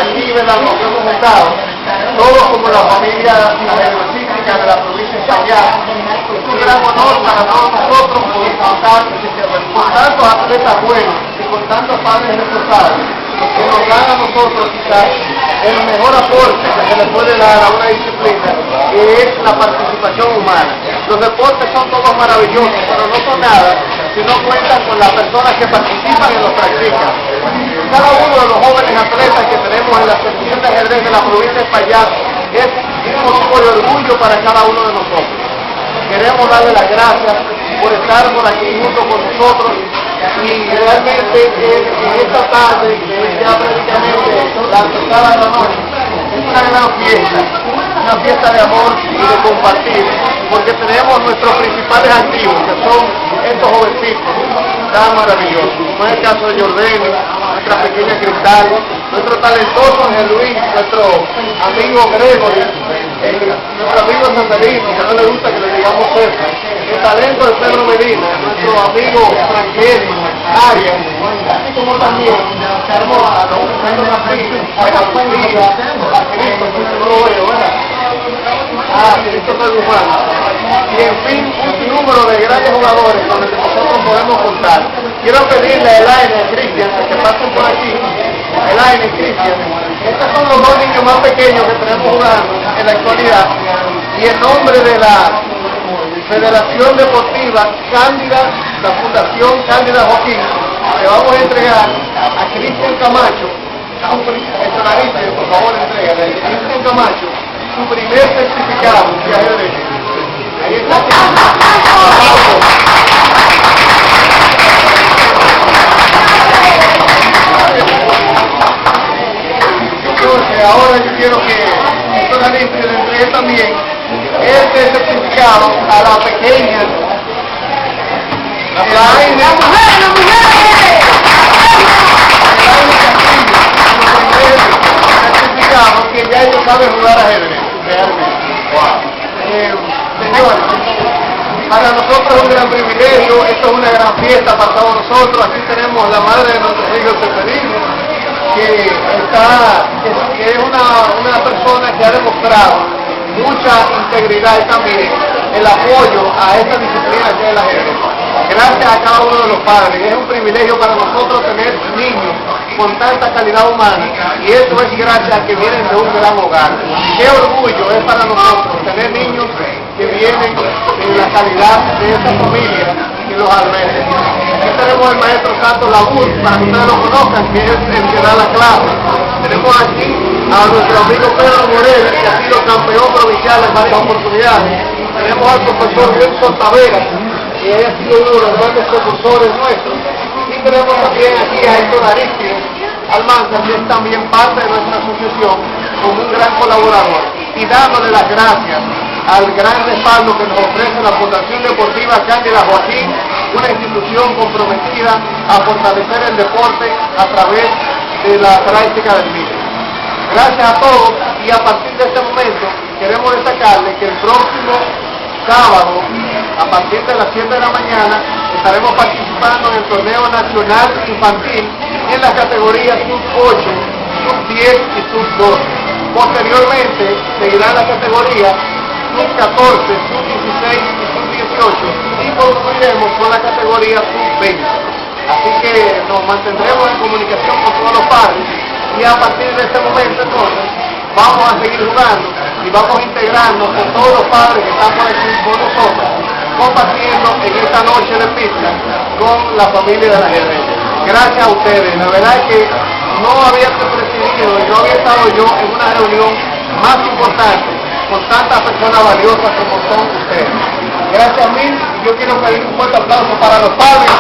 aquí, ¿verdad?, nos hemos juntado, todos como la familia artística de la provincia de Sayá. Es un gran honor para todos nosotros poder contar con tantos atletas buenos y con tantos padres responsables que nos dan a nosotros quizás el mejor aporte que se le puede dar a una disciplina, que es la participación humana. Los deportes son todos maravillosos, pero no son nada si no cuentan con las personas que participan y los practican. Cada uno de los jóvenes atletas que tenemos en la sección de ajedrez de la provincia de Payá es un motivo de orgullo para cada uno de nosotros. Queremos darle las gracias por estar por aquí junto con nosotros y realmente en esta tarde, que es ya prácticamente la empezada de la noche, es una gran fiesta de amor y de compartir, porque tenemos nuestros principales activos, que son estos jovencitos tan maravillosos, como es el caso de Jordani, nuestra pequeña Cristal, nuestro talentoso Ángel Luis, nuestro amigo Gregory, nuestro amigo Sandelino, que no le gusta que le digamos eso, el talento de Pedro Medina, nuestro amigo Franquelli, Arias, así como también tenemos a los y en fin, un número de grandes jugadores con los que nosotros podemos contar. Quiero pedirle a Elaine y a Cristian que pasen por aquí. Elaine y Cristian, estos son los dos niños más pequeños que tenemos jugando en la actualidad, y en nombre de la Federación Deportiva Cándida, la Fundación Cándida Joaquín, le vamos a entregar a Cristian Camacho, por favor, entrega a Cristian Camacho su primer certificado de ajedrez. Ahí está. Entonces, ahora yo quiero que el analista le entregue también este certificado a la pequeña que ya ellos saben jugar ajedrez, realmente. Señores, para nosotros es un gran privilegio, esto es una gran fiesta para todos nosotros. Aquí tenemos la madre de nuestro hijo Seferino, que es una persona que ha demostrado mucha integridad y también el apoyo a esta disciplina que es el ajedrez. Gracias a cada uno de los padres. Es un privilegio para nosotros tener niños con tanta calidad humana, y eso es gracias a que vienen de un gran hogar. Qué orgullo es para nosotros tener niños que vienen en la calidad de esta familia y los albergues. Aquí tenemos el maestro Santos Labur, para que ustedes lo conozcan, que es el que da la clase. Tenemos aquí a nuestro amigo Pedro Morel, que ha sido campeón provincial en varias oportunidades. Tenemos al profesor Wilson Tavera, que ha sido uno de los grandes profesores nuestros. Y tenemos también aquí a Héctor Aristides Almanza, que es también parte de nuestra asociación, como un gran colaborador. Y dándole las gracias al gran respaldo que nos ofrece la Fundación Deportiva Cándida Joaquín, una institución comprometida a fortalecer el deporte a través de la práctica del mismo. Gracias a todos, y a partir de este momento queremos destacarles que el próximo sábado, a partir de las 7 de la mañana, estaremos participando en el torneo nacional infantil en las categorías sub-8, sub-10 y sub-12. Posteriormente seguirán las categorías sub-14, sub-16 y sub-18, y concluiremos con la categoría sub-20. Así que nos mantendremos en comunicación con todos los padres, y a partir de este momento entonces vamos a seguir jugando y vamos a integrarnos con todos los padres que están por aquí con nosotros, compartiendo en esta noche de pista con la familia de la ajedrez. Gracias a ustedes, la verdad es que no había presidido, no había estado yo en una reunión más importante con tantas personas valiosas como son ustedes. Gracias a mí, yo quiero pedir un fuerte aplauso para los padres.